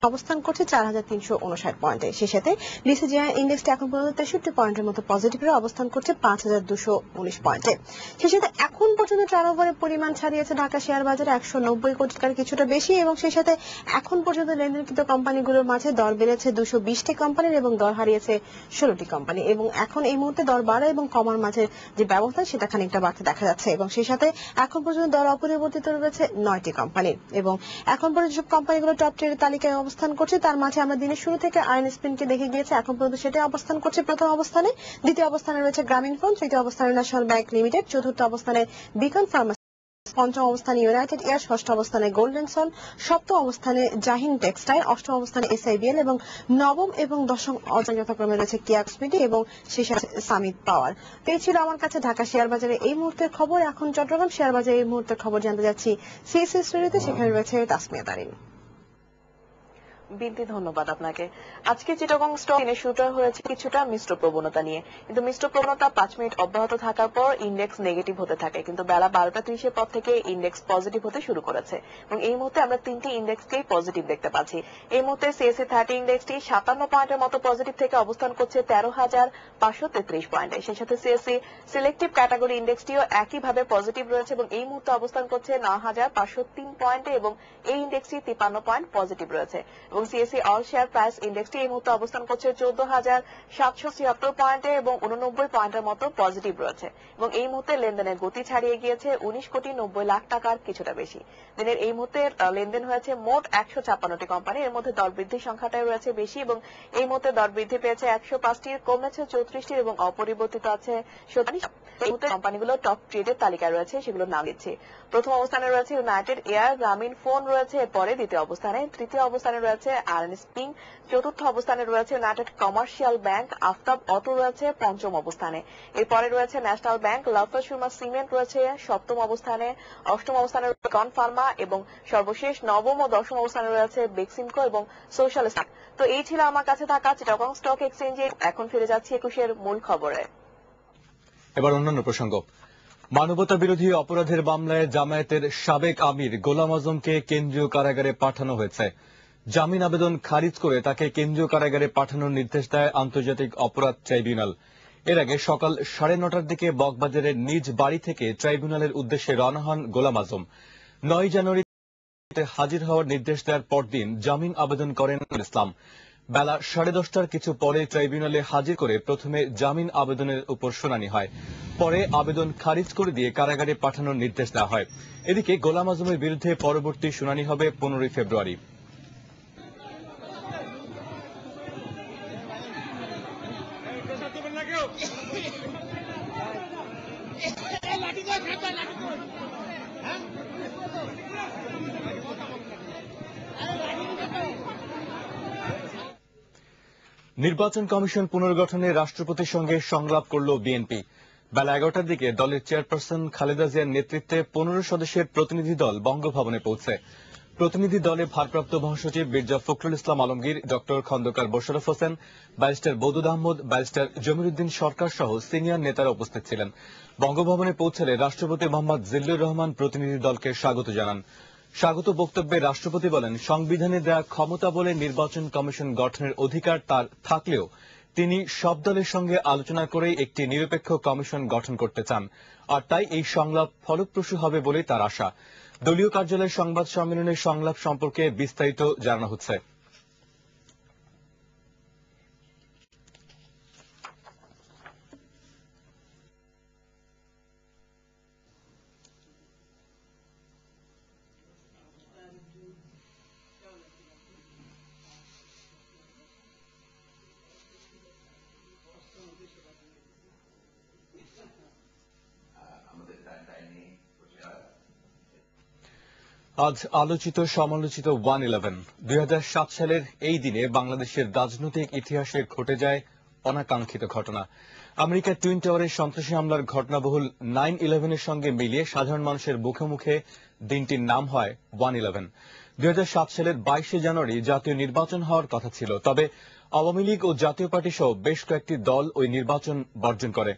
অবস্থান করছে ৪৩৫৯ পয়েন্টে। সে সাথে ডিসিজিআই ইন্ডেক্সটি এখন পর্যন্ত ৬৩ পয়েন্টের মতো পজিটিভে অবস্থান করছে ৫,২১৯ পয়েন্টে। সে সাথে এখন পর্যন্ত টার্নওভারের পরিমাণ ছাড়িয়েছে ঢাকা শেয়ার বাজারে ১৯০ কোটি টাকার কিছুটা বেশি, এবং সেই সাথে এখন পর্যন্ত লেনদেনকৃত কোম্পানিগুলোর মাঝে দর বেড়েছে ২২০টি কোম্পানির এবং দর হারিয়েছে ১৬টি কোম্পানি। এবং এখন এই মুহূর্তে দর বাড়া এবং কমার মাঝে যে ব্যবস্থা সেটা খানিকটা বাড়তে দেখা যাচ্ছে, এবং সেই সাথে এখন পর্যন্ত দর অপরিবর্তিত রয়েছে ৯টি কোম্পানি। এবং এখন পর্যন্ত যেসব কোম্পানিগুলো টপ টিয়ারের তালিকায় অবস্থান করছে তার মাঝে আমরা দিনের শুরু থেকে আইএনএসপিকে দেখে গিয়েছে, এখন পর্যন্ত সেটাই অবস্থান করছে প্রথম অবস্থানে। দ্বিতীয় অবস্থানে রয়েছে গ্রামীণফোন, তৃতীয় অবস্থানে ন্যাশনাল ব্যাংক লিমিটেড, চতুর্থ অবস্থানে বিকন ফার্মা, পঞ্চম অবস্থানে ইউনাইটেড এয়ার, ষষ্ঠ অবস্থানে গোল্ডেন সন, সপ্তম অবস্থানে জাহিন টেক্সটাইল, অষ্টম অবস্থানে এসআইবিএল এবং নবম এবং দশম যথাক্রমে রয়েছে কিয়া কসমেটিক এবং শেষে আছে সামিট পাওয়ার। তো এই ছিল আমার কাছে ঢাকা শেয়ার বাজারে এই মুহূর্তের খবর। এখন চট্টগ্রাম শেয়ার বাজারে এই মুহূর্তের খবর জানতে যাচ্ছি সিএসসি স্টুডিওতে, সেখানে রয়েছে তাসমিয়া তারিন। বিনতি, ধন্যবাদ আপনাকে। আজকে চিটাগং স্টক দিনের শুরুটা হয়েছে কিছুটা মিশ্র প্রবণতা নিয়ে, কিন্তু মিশ্র প্রবণতা ৫ মিনিট অব্যাহত থাকার পর ইন্ডেক্স নেগেটিভ হতে থাকে, কিন্তু বেলা ১২টা ৩০ পর থেকে ইন্ডেক্স পজিটিভ হতে শুরু করেছে এবং এই মুহূর্তে আমরা 3টি ইন্ডেক্সকেই পজিটিভ দেখতে পাচ্ছি। এই মুহূর্তে সিএসসি 30 ইন্ডেক্সটি ৫৭ পয়েন্টের মতো পজিটিভ থেকে অবস্থান করছে ১৩,৫৩৩ পয়েন্টে। সেই সাথে সিএসসি সিলেক্টিভ ক্যাটাগরি ইন্ডেক্সটিও একইভাবে পজিটিভ রয়েছে এবং এই মুহূর্তে অবস্থান করছে ৯,৫০৩ পয়েন্টে এবং এই ইন্ডেক্সটি ৫৩ পয়েন্ট পজিটিভ রয়েছে। এবং সিএসসি অল শেয়ার প্রাইস ইন্ডেক্সটি এই মুহূর্তে অবস্থান করছে ১৪,৭৭৬ পয়েন্টে এবং ৮৯ পয়েন্টের মতো পজিটিভ রয়েছে এবং এই মুহূর্তে লেনদেনের গতি ছাড়িয়ে গিয়েছে ১৯,৯০,০০,০০০ টাকার কিছুটা বেশি। দিনের এই মুহূর্তে লেনদেন হয়েছে মোট ১৫৬টি কোম্পানি, এর মধ্যে দর বৃদ্ধির সংখ্যাটাই রয়েছে বেশি এবং এই মুহূর্তে দর বৃদ্ধি পেয়েছে ১০৫টির, কমেছে ৩৪টির এবং অপরিবর্তিত আছে ১৭টি। এই মুহূর্তে কোম্পানিগুলো টপ ট্রেডের তালিকায় রয়েছে, সেগুলো নাম দিচ্ছি। প্রথম অবস্থানে রয়েছে ইউনাইটেড এয়ার, গ্রামীণফোন রয়েছে এরপরে দ্বিতীয় অবস্থানে, তৃতীয় অবস্থানে রয়েছে আরএনএসপি, চতুর্থ অবস্থানে রয়েছে United commercial bank, Aftab auto রয়েছে পঞ্চম অবস্থানে, এরপরে রয়েছে national bank, Lafarge Surma cement রয়েছে সপ্তম অবস্থানে, অষ্টম অবস্থানে রয়েছে কন ফার্মা এবং সর্বশেষ নবম ও দশম অবস্থানে রয়েছে বেক্সিমকো এবং সোশ্যাল স্টক। তো এই ছিল আমার কাছে থাকা চিটাগং স্টক এক্সচেঞ্জে। এখন ফিরে যাচ্ছি ২১-এর মূল খবরে। এবার অন্যান্য প্রসঙ্গ। মানবতা বিরোধী অপরাধের মামলায় জামায়াতের সাবেক আমির গোলাম আজমকে কেন্দ্রীয় কারাগারে পাঠানো হয়েছে। জামিন আবেদন খারিজ করে তাকে কেন্দ্রীয় কারাগারে পাঠানোর নির্দেশ দেয় আন্তর্জাতিক অপরাধ ট্রাইব্যুনাল। এর আগে সকাল ৯:৩০টার দিকে বকবাজারের নিজ বাড়ি থেকে ট্রাইব্যুনালের উদ্দেশ্যে রওনা হন গোলাম আজম। ৯ জানুয়ারি হাজির হওয়ার নির্দেশ দেওয়ার পরদিন জামিন আবেদন করেন ইসলাম। বেলা ১০:৩০টার কিছু পরে ট্রাইব্যুনালে হাজির করে প্রথমে জামিন আবেদনের উপর শুনানি হয়, পরে আবেদন খারিজ করে দিয়ে কারাগারে পাঠানোর নির্দেশ দেওয়া হয়। এদিকে গোলাম আজমের বিরুদ্ধে পরবর্তী শুনানি হবে ১৫ ফেব্রুয়ারি। নির্বাচন কমিশন পুনর্গঠনে রাষ্ট্রপতির সঙ্গে সংলাপ করল বিএনপি। বেলা ১১টার দিকে দলের চেয়ারপারসন খালেদা জিয়ার নেতৃত্বে ১৫ সদস্যের প্রতিনিধি দল বঙ্গভবনে পৌঁছে। প্রতিনিধি দলে ভারপ্রাপ্ত মহাসচিব Mirza Fakhrul Islam Alamgir, doctor Khandaker Mosharraf Hossain, barrister Moudud Ahmed, barrister Jamiruddin Sircar সহ সিনিয়র নেতারা উপস্থিত ছিলেন। বঙ্গভবনে পৌঁছালে রাষ্ট্রপতি মোহাম্মদ জিল্লুর রহমান প্রতিনিধি দলকে স্বাগত জানান। স্বাগত বক্তব্যে রাষ্ট্রপতি বলেন, সংবিধানে দেয়া ক্ষমতা বলে নির্বাচন কমিশন গঠনের অধিকার তার থাকলেও তিনি সব দলের সঙ্গে আলোচনা করেই একটি নিরপেক্ষ কমিশন গঠন করতে চান, আর তাই এই সংলাপ ফলপ্রসূ হবে বলে তার আশা। দলীয় কার্যালয়ের সংবাদ সম্মেলনে সংলাপ সম্পর্কে বিস্তারিত জানানো হচ্ছে। আজ আলোচিত সমালোচিত 1/11। ২০০৭ সালের এই দিনে বাংলাদেশের রাজনৈতিক ইতিহাসে ঘটে যায় অনাকাঙ্ক্ষিত ঘটনা। আমেরিকার টুইন টাওয়ারের সন্ত্রাসী হামলার ঘটনাবহুল 9/11-এর সঙ্গে মিলিয়ে সাধারণ মানুষের মুখে মুখে দিনটির নাম হয় 1/11। 2007 সালের 22 জানুয়ারি জাতীয় নির্বাচন হওয়ার কথা ছিল, তবে আওয়ামী লীগ ও জাতীয় পার্টি সহ বেশ কয়েকটি দল ওই নির্বাচন বর্জন করে।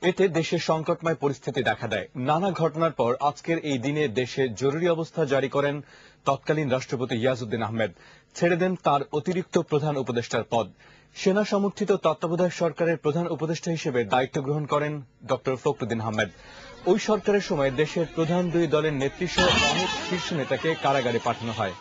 এতে দেশে সংকটময় পরিস্থিতি দেখা দেয়। নানা ঘটনার পর আজকের এই দিনে দেশে জরুরি অবস্থা জারি করেন তৎকালীন রাষ্ট্রপতি ইয়াজউদ্দিন আহমেদ। ছেড়ে দেন তার অতিরিক্ত প্রধান উপদেষ্টার পদ। সেনা সমর্থিত তত্ত্বাবধায়ক সরকারের প্রধান উপদেষ্টা হিসেবে দায়িত্ব গ্রহণ করেন ডক্টর ফখরুদ্দিন আহমেদ। ওই সরকারের সময় দেশের প্রধান দুই দলের নেতৃসহ অনেক শীর্ষ নেতাকে কারাগারে পাঠানো হয়।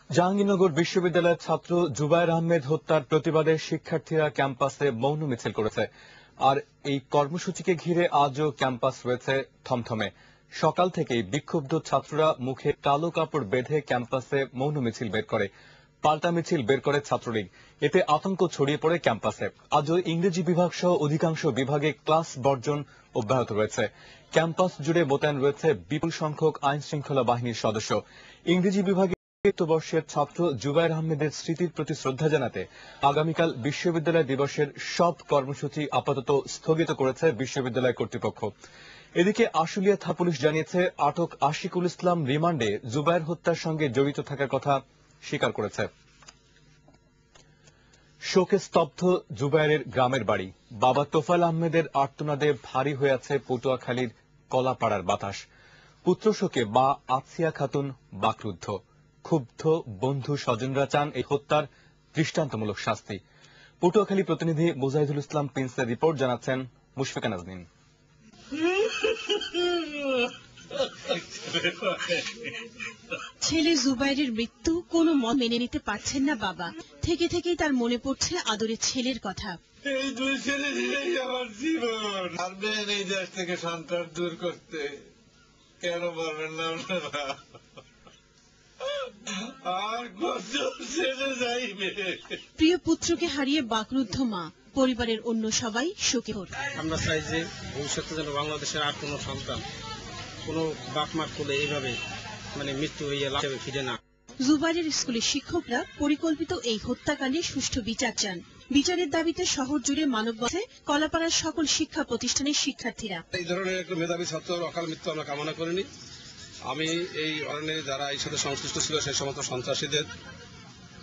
জাহাঙ্গীরনগর বিশ্ববিদ্যালয়ের ছাত্র জুবায়ের আহমেদ হত্যার প্রতিবাদে শিক্ষার্থীরা ক্যাম্পাসে মৌন মিছিল করেছে। আর এই কর্মসূচিকে ঘিরে আজও ক্যাম্পাস রয়েছে থমথমে। সকাল থেকেই বিক্ষুব্ধ ছাত্ররা মুখে কালো কাপড় বেঁধে ক্যাম্পাসে মৌন মিছিল বের করে। পাল্টা মিছিল বের করে ছাত্রলীগ। এতে আতঙ্ক ছড়িয়ে পড়ে ক্যাম্পাসে। আজও ইংরেজি বিভাগ সহ অধিকাংশ বিভাগে ক্লাস বর্জন অব্যাহত রয়েছে। ক্যাম্পাস জুড়ে মোতায়েন রয়েছে বিপুল সংখ্যক আইন শৃঙ্খলা বাহিনীর সদস্য। ইংরেজি বিভাগে বর্ষের ছাত্র জুবায়ের আহমেদের স্মৃতির প্রতি শ্রদ্ধা জানাতে আগামীকাল বিশ্ববিদ্যালয় দিবসের সব কর্মসূচি আপাতত স্থগিত করেছে বিশ্ববিদ্যালয় কর্তৃপক্ষ। এদিকে আশুলিয়া থানা পুলিশ জানিয়েছে আটক আশিকুল ইসলাম রিমান্ডে জুবায়ের হত্যার সঙ্গে জড়িত থাকার কথা স্বীকার করেছে। শোকে স্তব্ধ জুবায়েরের গ্রামের বাড়ি। বাবা তোফায়েল আহমেদের আর্তনাদে ভারী হয়ে আছে পটুয়াখালীর কলাপাড়ার বাতাস। পুত্র শোকে মা আতসিয়া খাতুন বাকরুদ্ধ। ক্ষুব্ধ বন্ধু স্বজনরা চান এই হত্যার দৃষ্টান্তমূলক শাস্তি। পটুয়াখালী প্রতিনিধি মুজাহিদুল ইসলাম প্রিন্সের রিপোর্ট, জানাচ্ছেন মুশফিকা নাজনীন। ছেলে জুবায়েরের মৃত্যু কোনো মেনে নিতে পারছেন না বাবা। থেকে থেকেই তার মনে পড়ছে আদরের ছেলের কথা। এই দুই ছেলে দিয়েই আমার জীবন। পারবেন এই দেশ থেকে সন্ত্রাস দূর করতে? কেন পারবেন না আপনারা? আর কত ছেলে যাইবে? প্রিয় পুত্রকে হারিয়ে বাকরুদ্ধ মা, পরিবারের অন্য সবাই শোকে। আমরা চাই যে ভবিষ্যতে যেন বাংলাদেশের আর কোনো সন্তান কোনো বাপ মার কোলে এইভাবে মৃত্যু হইয়া লাভে ফিরে না। জুবায়েরের স্কুলের শিক্ষকরা পরিকল্পিত এই হত্যাকাণ্ডে সুষ্ঠু বিচার চান। বিচারের দাবিতে শহর জুড়ে মানববন্ধনে কলাপাড়ার সকল শিক্ষা প্রতিষ্ঠানের শিক্ষার্থীরা। এই ধরনের একটা মেধাবী ছাত্র অকাল মৃত্যু আমরা কামনা করিনি। আমি এই অরণ্যে যারা এই সাথে সংশ্লিষ্ট ছিল সেই সমস্ত সন্ত্রাসীদের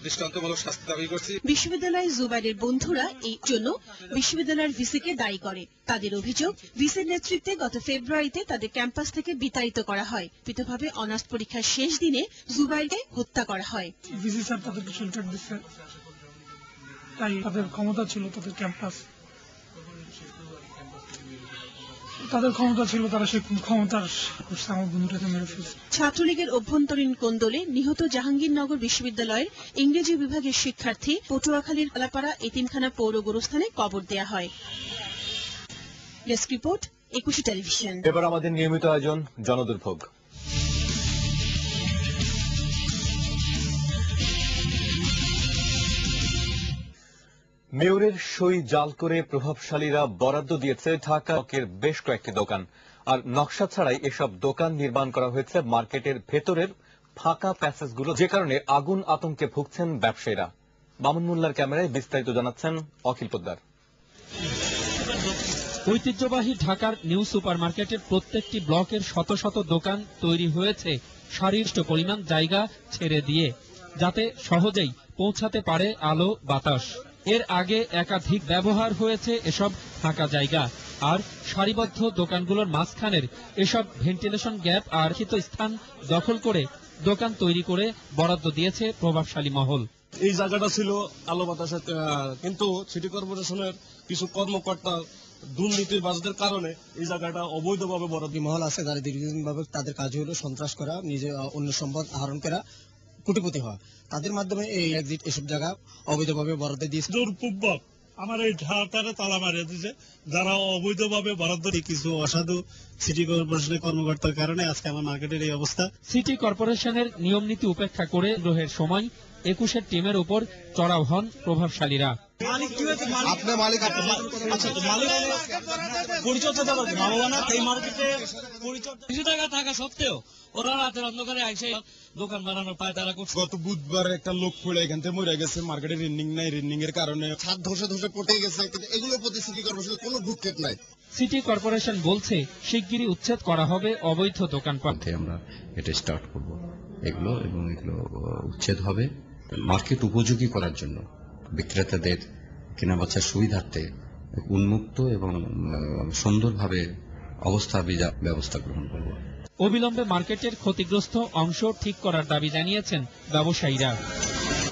দৃষ্টান্তমূলক শাস্তি দাবি করছি। বিশ্ববিদ্যালয়ে জুবায়েরের বন্ধুরা এই জন্য বিশ্ববিদ্যালয়ের ভিসিকে দায়ী করে। তাদের অভিযোগ, ভিসির নেতৃত্বে গত ফেব্রুয়ারিতে তাদের ক্যাম্পাস থেকে বিতাড়িত করা হয়। পৃথকভাবে অনার্স পরীক্ষার শেষ দিনে জুবায়েরকে হত্যা করা হয়। ভিসি স্যার তাদেরকে শেল্টার দিচ্ছে, তাই তাদের ক্ষমতা ছিল তারা সেই ক্ষমতার আমার বন্ধুটাকে মেরে ফেলছে। ছাত্রলীগের অভ্যন্তরীণ কোন্দলে নিহত জাহাঙ্গীরনগর বিশ্ববিদ্যালয়ের ইংরেজি বিভাগের শিক্ষার্থী পটুয়াখালীর কলাপাড়া এতিমখানা পৌর গোরস্থানে কবর দেয়া হয়। Desk report, 21 television. এবার আমাদের নিয়মিত আয়োজন জনদুর্ভোগ। মেয়রের সই জাল করে প্রভাবশালীরা বরাদ্দ দিয়েছে ঢাকার বেশ কয়েকটি দোকান। আর নকশা ছাড়াই এসব দোকান নির্মাণ করা হয়েছে মার্কেটের ভেতরের ফাঁকা প্যাসেজগুলো, যে কারণে আগুন আতঙ্কে ভুগছেন ব্যবসায়ীরা। মামুন মোল্লার ক্যামেরায় বিস্তারিত জানাচ্ছেন অখিল পোদ্দার। ঐতিহ্যবাহী ঢাকার নিউ সুপারমার্কেটের প্রত্যেকটি ব্লকের শত শত দোকান তৈরি হয়েছে সারিষ্ট পরিমাণ জায়গা ছেড়ে দিয়ে, যাতে সহজেই পৌঁছাতে পারে আলো বাতাস। এর আগে একাধিক ব্যবহার হয়েছে এসব ফাঁকা জায়গা, আর সারিবদ্ধ দোকানগুলোর মাঝখানের এসব ভেন্টিলেশন গ্যাপ আর স্থান দখল করে দোকান তৈরি করে বরাদ্দ দিয়েছে প্রভাবশালী মহল। এই জায়গাটা ছিল আলো বাতাসের, কিন্তু সিটি কর্পোরেশনের কিছু কর্মকর্তা দুর্নীতিবাজদের কারণে এই জায়গাটা অবৈধভাবে বরাদ্দ। মহল আছে যারা দীর্ঘদিনভাবে তাদের কাজ হলো সন্ত্রাস করা, নিজে অন্য সম্পদ আহরণ করা, কোটিপতি হওয়া। তাদের মাধ্যমে এই এক্সিট এসব জায়গা অবৈধভাবে বরাদ্দ দিয়েছে। জোরপূর্বক আমার এই ঢাকাটারে তালা মারিয়ে দিয়েছে যারা অবৈধভাবে বরাদ্দ। কিছু অসাধু সিটি কর্পোরেশনের কর্মকর্তার কারণে আজকে আমার মার্কেটের এই অবস্থা। সিটি কর্পোরেশনের নিয়ম নীতি উপেক্ষা করে গ্রহের সময় 21-এর টিমের উপর চড়াও হন প্রভাবশালীরা। কিছু টাকা থাকা সত্ত্বেও ওরা রাতের অন্ধকারে আইসে দোকান বানানো পায় তারা করছে। গত বুধবার একটা লোক পড়ে এখান থেকে মরে গেছে, মার্কেটে রেন্ডিং নাই, রেন্ডিং এর কারণে ছাদ ধসে ধসে পড়ে গেছে, কিন্তু এগুলোর প্রতি সিটি কর্পোরেশনের কোনো ভ্রুক্ষেপ নাই। সিটি কর্পোরেশন বলছে শিগগিরই উচ্ছেদ করা হবে অবৈধ দোকানপাট। আমরা এটা স্টার্ট করব এগুলো, এবং এগুলো উচ্ছেদ হবে মার্কেট উপযোগী করার জন্য, বিক্রেতাদের কেনাবেচার সুবিধার্থে উন্মুক্ত এবং সুন্দরভাবে ব্যবস্থা গ্রহণ করব। অবিলম্বে মার্কেটের ক্ষতিগ্রস্ত অংশ ঠিক করার দাবি জানিয়েছেন ব্যবসায়ীরা।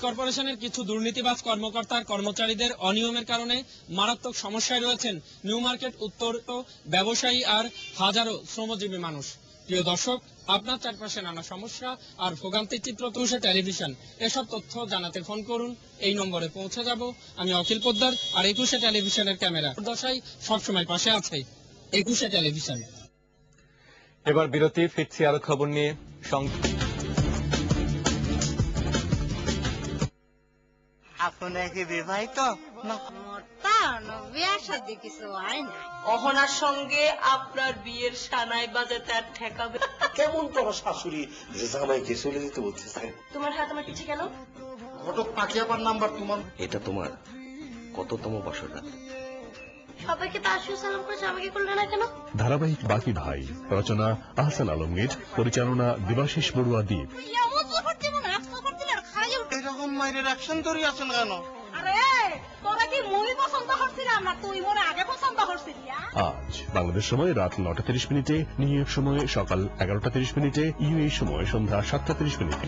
কর্পোরেশনের কিছু দুর্নীতিবাজ কর্মকর্তার কর্মচারীদের অনিয়মের কারণে মারাত্মক সমস্যায় রয়েছেন নিউ মার্কেট উত্তর ব্যবসায়ী আর হাজারো শ্রমজীবী মানুষ। প্রিয় দর্শক, আপনার চারপাশে নানা সমস্যা আর ভোগান্তির চিত্র একুশে টেলিভিশন এসব তথ্য জানাতে ফোন করুন, এই নম্বরে পৌঁছে যাব। আমি অখিল পোদ্দার, আর একুশে টেলিভিশনের ক্যামেরা দশাই সবসময় পাশে আছে একুশে টেলিভিশন। এবার বিরতি, ফিরছি আরো খবর নিয়ে। আপনার কি বিবাহিত? অহনার সঙ্গে আপনার বিয়ের সানাই বাজাতে আর ঠেকাবে কেমন তোমার শাশুড়ি যে জামাইকে চলে যেতে বলতেছে? তোমার হাত আমার পিছে কেন? ঘটক পাকিয়াবার নাম্বার তোমার। এটা তোমার কততম বাসনা? সবাইকে তো আসু সালাম করেছে, আমাকে করলে না কেন? ধারাবাহিক বাকি ভাই, রচনা আহসান আলমগীর, পরিচালনা দেবাশিস বড়ুয়া দ্বীপ। এরকম মায়ের অ্যাকশন ধরে আছেন কেন? আজ বাংলাদেশ সময় রাত 9টা 30 মিনিটে, নিউ ইয়র্ক সময় সকাল 11টা 30 মিনিটে, ইউএই সময় সন্ধ্যা 7টা 30 মিনিটে।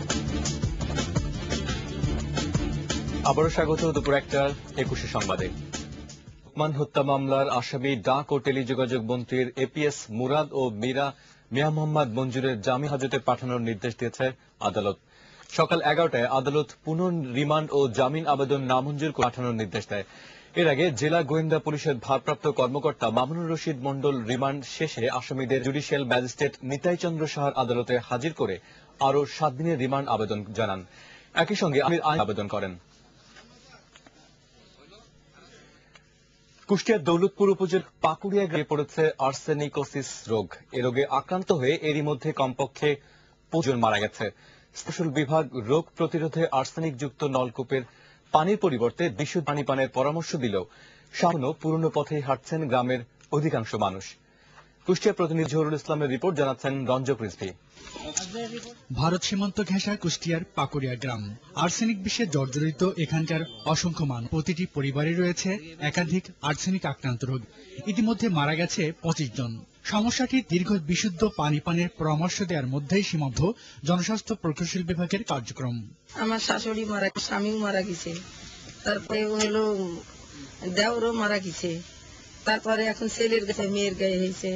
আবারও স্বাগত দুপুর 1টার 21 সংবাদে। লোকমান হত্যা মামলার আসামি ডাক ও টেলিযোগাযোগ মন্ত্রীর এপিএস মুরাদ ও মিয়া মোহাম্মদ মঞ্জুরের জামিন হাজতে পাঠানোর নির্দেশ দিয়েছে আদালত। সকাল 11টায় আদালত পুনঃরিমান্ড ও জামিন আবেদন নামঞ্জুর পাঠানোর নির্দেশ দেয়। এর আগে জেলা গোয়েন্দা পুলিশের ভারপ্রাপ্ত কর্মকর্তা মামুনুর রশিদ মণ্ডল রিমান্ড শেষে আসামিদের জুডিশিয়াল ম্যাজিস্ট্রেট নিতাই চন্দ্র সাহার আদালতে হাজির করে আরও 7 দিনের রিমান্ড আবেদন জানান। একই সঙ্গে আমির আইন আবেদন করেন। কুষ্টিয়ার দৌলতপুর উপজেলার পাকুড়িয়া গ্রামে পড়েছে আর্সেনিকোসিস রোগ। এ রোগে আক্রান্ত হয়ে এরই মধ্যে কমপক্ষে 5 জন মারা গেছে। স্পেশাল বিভাগ রোগ প্রতিরোধে আর্সেনিকযুক্ত নলকূপের পানির পরিবর্তে বিশুদ্ধ পানি পানের পরামর্শ দিলেও সামান্য পুরনো পথেই হাঁটছেন গ্রামের অধিকাংশ মানুষ। কুষ্টিয়া প্রতিনিধি জহুরুল ইসলামের রিপোর্ট, জানাচ্ছেন রঞ্জক রিজভী। ভারত সীমান্ত ঘেঁষা কুষ্টিয়ার পাকুড়িয়া গ্রাম। আর্সেনিক বিষে জর্জরিত এখানকার অসংখ্য মানুষ। প্রতিটি পরিবারে রয়েছে একাধিক আর্সেনিক আক্রান্ত রোগ। ইতিমধ্যে মারা গেছে 25 জন। সমস্যাটি দীর্ঘ বিশুদ্ধ পানি পানের পরামর্শ দেওয়ার মধ্যেই সীমাবদ্ধ জনস্বাস্থ্য প্রকৌশল বিভাগের কার্যক্রম। আমার শাশুড়ি মারা, স্বামীও মারা গেছে, তারপরে হলো দেওরও মারা গেছে, তারপরে এখন ছেলের গায়ে মেয়ের গায়ে হয়েছে।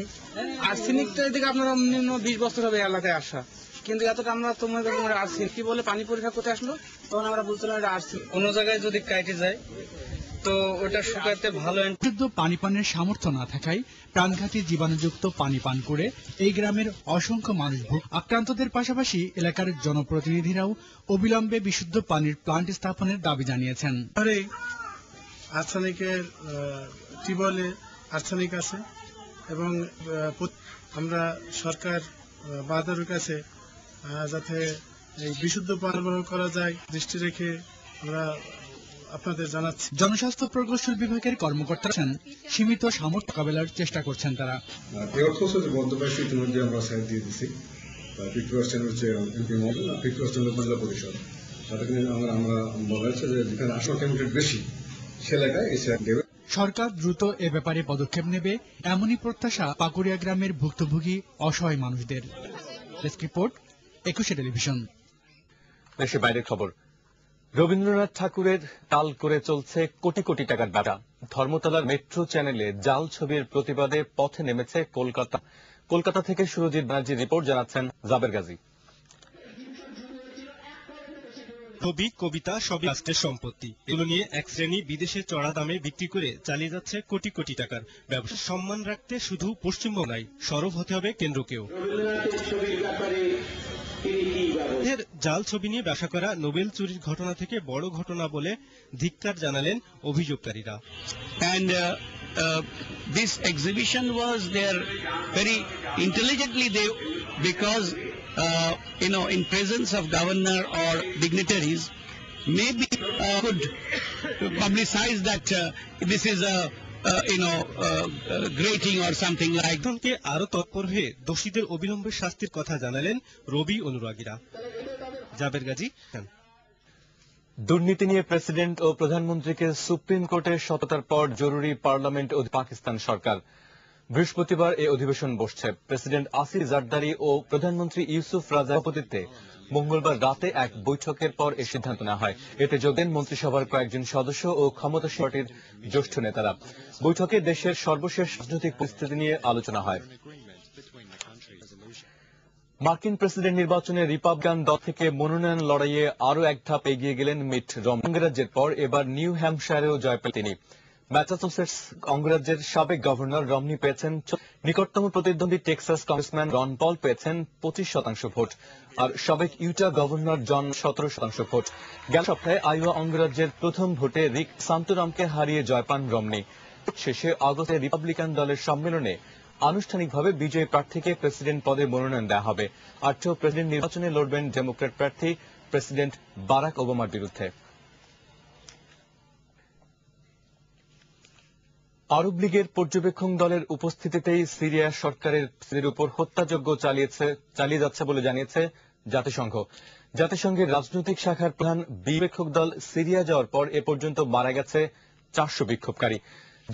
আর্সেনিকটা এদিকে আপনারা নিম্ন 20 বছর হবে এলাকায় আসা, কিন্তু এতটা আমরা তোমাদের আর্সেনিক কি বলে পানি পরীক্ষা করতে আসলো, তখন আমরা বলছিলাম এটা আর্সেনিক। কোন জায়গায় যদি কাটে যায় তো ওটা শুকাতে ভালো। বিশুদ্ধ পানি পানের সামর্থ্য না থাকায় প্রাণঘাতী জীবাণুযুক্ত পানি পান করে এই গ্রামের অসংখ্য মানুষ আক্রান্তদের পাশাপাশি এলাকার জনপ্রতিনিধিরাও অবিলম্বে বিশুদ্ধ পানির প্লান্ট স্থাপনের দাবি জানিয়েছেন। আর্সেনিকের টিউবওয়েলে আর্সেনিক আছে এবং আমরা সরকার বাজারের কাছে যাতে এই বিশুদ্ধ পানি সরবরাহ করা যায় দৃষ্টি রেখে আমরা আপনাদের জানাচ্ছি। জনস্বাস্থ্য প্রকৌশল বিভাগের কর্মকর্তারা সীমিত সামর্থ্য মোকাবেলার চেষ্টা করছেন। তারা মধ্যপ্রাচ্য ইতিমধ্যে আমরা সাইড দিয়ে দিচ্ছি, 50% হচ্ছে এমপি মডেল আর 50% উপজেলা পরিষদ। তাদেরকে আমরা বলা হচ্ছে যে যেখানে আসন ক্যান্ডিডেট বেশি সে এলাকায় এই সাইড দেবে। সরকার দ্রুত এ ব্যাপারে পদক্ষেপ নেবে, এমনই প্রত্যাশা পাকুড়িয়া গ্রামের ভুক্তভোগী অসহায় মানুষদের। ডেস্ক রিপোর্ট, একুশে টেলিভিশন। দেশের বাইরের খবর। রবীন্দ্রনাথ ঠাকুরের তাল করে চলছে কোটি কোটি টাকার ব্যবসা। ধর্মতলার মেট্রো চ্যানেলে জাল ছবির প্রতিবাদে পথে নেমেছে কলকাতা থেকে সুরজিৎ ব্যানার্জির রিপোর্ট, জানাচ্ছেন জাবের গাজী। ছবি, কবিতা সবই রাষ্ট্রের সম্পত্তি। এগুলো নিয়ে এক শ্রেণী বিদেশে চড়া দামে বিক্রি করে চালিয়ে যাচ্ছে কোটি কোটি টাকার ব্যবসা। সম্মান রাখতে শুধু পশ্চিমবঙ্গ নয়, সরব হতে হবে কেন্দ্রকেও। জাল ছবি নিয়ে ব্যবসা করা নোবেল চুরির ঘটনা থেকে বড় ঘটনা বলে ধিক্কার জানালেন অভিযোগকারীরা। This exhibition was there very intelligently, because in presence of governor or dignitaries, maybe could publicize that this is a grating or something like. কে আরো তৎপর হয়ে দোষীদের অবিলম্বে শাস্তির কথা জানালেন রবি অনুরাগীরা। জাবের গাজী। দুর্নীতি নিয়ে প্রেসিডেন্ট ও প্রধানমন্ত্রীকে সুপ্রিম কোর্টে সততার পর জরুরি পার্লামেন্ট ও পাকিস্তান সরকার। বৃহস্পতিবার এই অধিবেশন বসছে। প্রেসিডেন্ট আসিফ জারদারি ও প্রধানমন্ত্রী ইউসুফ রাজার সভাপতিত্বে মঙ্গলবার রাতে এক বৈঠকের পর এই সিদ্ধান্ত নেওয়া হয়। এতে যোগ দেন মন্ত্রিসভার কয়েকজন সদস্য ও ক্ষমতাসীন পার্টির জ্যেষ্ঠ নেতারা। বৈঠকে দেশের সর্বশেষ রাজনৈতিক পরিস্থিতি নিয়ে আলোচনা হয়। মার্কিন প্রেসিডেন্ট নির্বাচনে রিপাবলিকান দল থেকে মনোনয়ন লড়াইয়ে আরও এক ধাপ এগিয়ে গেলেন মিট রমনি। অঙ্গরাজ্যের পর এবার নিউ হ্যাম্পশায়ারেও জয় পেলেন তিনি। ম্যাসাচুসেটস অঙ্গরাজ্যের সাবেক গভর্নর রমনি পেয়েছেন, নিকটতম প্রতিদ্বন্দ্বী টেক্সাস কংগ্রেসম্যান রন পল পেয়েছেন 25% ভোট, আর সাবেক ইউটা গভর্নর জন 17% ভোট। গেল সপ্তাহে আইওয়া অঙ্গরাজ্যের প্রথম ভোটে রিক সান্তোরামকে হারিয়ে জয় পান রমনি। শেষে আগস্টে রিপাবলিকান দলের সম্মেলনে আনুষ্ঠানিকভাবে বিজয়ী প্রার্থীকে প্রেসিডেন্ট পদে মনোনয়ন দেওয়া হবে। আর প্রেসিডেন্ট নির্বাচনে লড়বেন ডেমোক্র্যাট প্রার্থী প্রেসিডেন্ট বারাক ওবামার বিরুদ্ধে। আরব লীগের পর্যবেক্ষক দলের উপস্থিতিতেই সিরিয়া সরকারের উপর হত্যাযজ্ঞ চালিয়ে যাচ্ছে বলে জানিয়েছে জাতিসংঘ। জাতিসংঘের রাজনৈতিক শাখার প্রধান বিবেক্ষক দল সিরিয়া যাওয়ার পর এ পর্যন্ত মারা গেছে 400 বিক্ষোভকারী।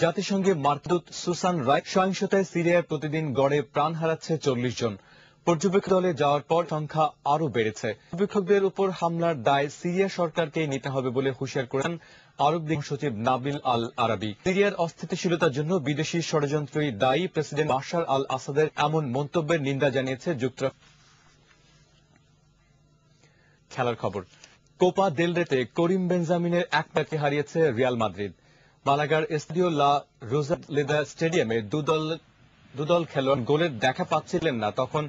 জাতিসংঘে মার্কিন দূত সুসান রাইট সহিংসতায় সিরিয়ায় প্রতিদিন গড়ে প্রাণ হারাচ্ছে 40 জন। পর্যবেক্ষক দলে যাওয়ার পর সংখ্যা আরও বেড়েছে। পর্যবেক্ষকদের উপর হামলার দায় সিরিয়া সরকারকেই নিতে হবে বলে হুঁশিয়ার করেন আরব লীগ সচিব নাবিল আল আরাবি। সিরিয়ার অস্থিতিশীলতার জন্য বিদেশি ষড়যন্ত্রই দায়ী প্রেসিডেন্ট বাশার আল আসাদের এমন মন্তব্যের নিন্দা জানিয়েছে যুক্তরাষ্ট্র। খেলার খবর। কোপা দেল রেতে করিম বেনজামিনের এক ম্যাচে হারিয়েছে রিয়াল মাদ্রিদ। মালাগার এস্তাদিও লা রোজালেদা স্টেডিয়ামে দুদল খেলোয়াড় গোলের দেখা পাচ্ছিলেন না, তখন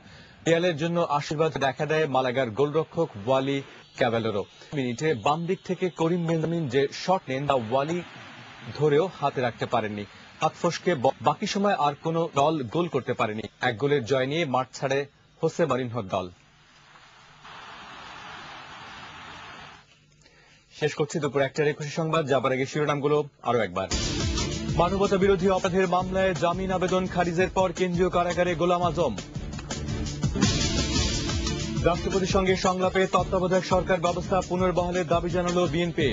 রিয়ালের জন্য আশীর্বাদ দেখা দেয় মালাগার গোলরক্ষক ওয়ালি ক্যাভালেরো। মিনিটে বাম দিক থেকে করিম বেনজামিন যে শট নেন তা ওয়ালি ধরেও হাতে রাখতে পারেননি। হাত ফসকে বাকি সময় আর কোনো দল গোল করতে পারেনি। এক গোলের জয় নিয়ে মাঠ ছাড়ে হোসে মরিনহোর দল। শেষ করছি দুপুর 1টার 21 সংবাদ। যাবার আগে শিরোনামগুলো আরো একবার। মানবতা বিরোধী অপরাধের মামলায় জামিন আবেদন খারিজের পর কেন্দ্রীয় কারাগারে গোলাম আজম। রাষ্ট্রপতির সঙ্গে সংলাপে তত্ত্বাবধায়ক সরকার ব্যবস্থা পুনর্বহালের দাবি জানাল বিএনপি।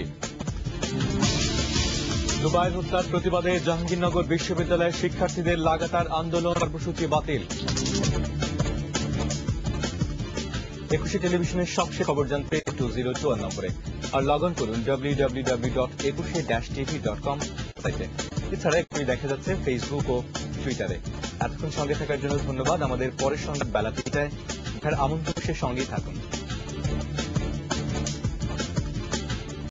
দুবাইয়ের হত্যার প্রতিবাদে জাহাঙ্গীরনগর বিশ্ববিদ্যালয়ের শিক্ষার্থীদের লাগাতার আন্দোলন কর্মসূচি বাতিল। 21 টেলিভিশনের সবশেষ খবর জানতে 2024 নম্বরে আর লগ অন করুন www.21-tv.com সাইটে। এছাড়া এখনই দেখা যাচ্ছে ফেসবুক ও টুইটারে। এতক্ষণ সঙ্গে থাকার জন্য ধন্যবাদ। আমাদের পরের সংবাদ বেলা 3টায় আমন্ত্রণের সঙ্গেই থাকুন।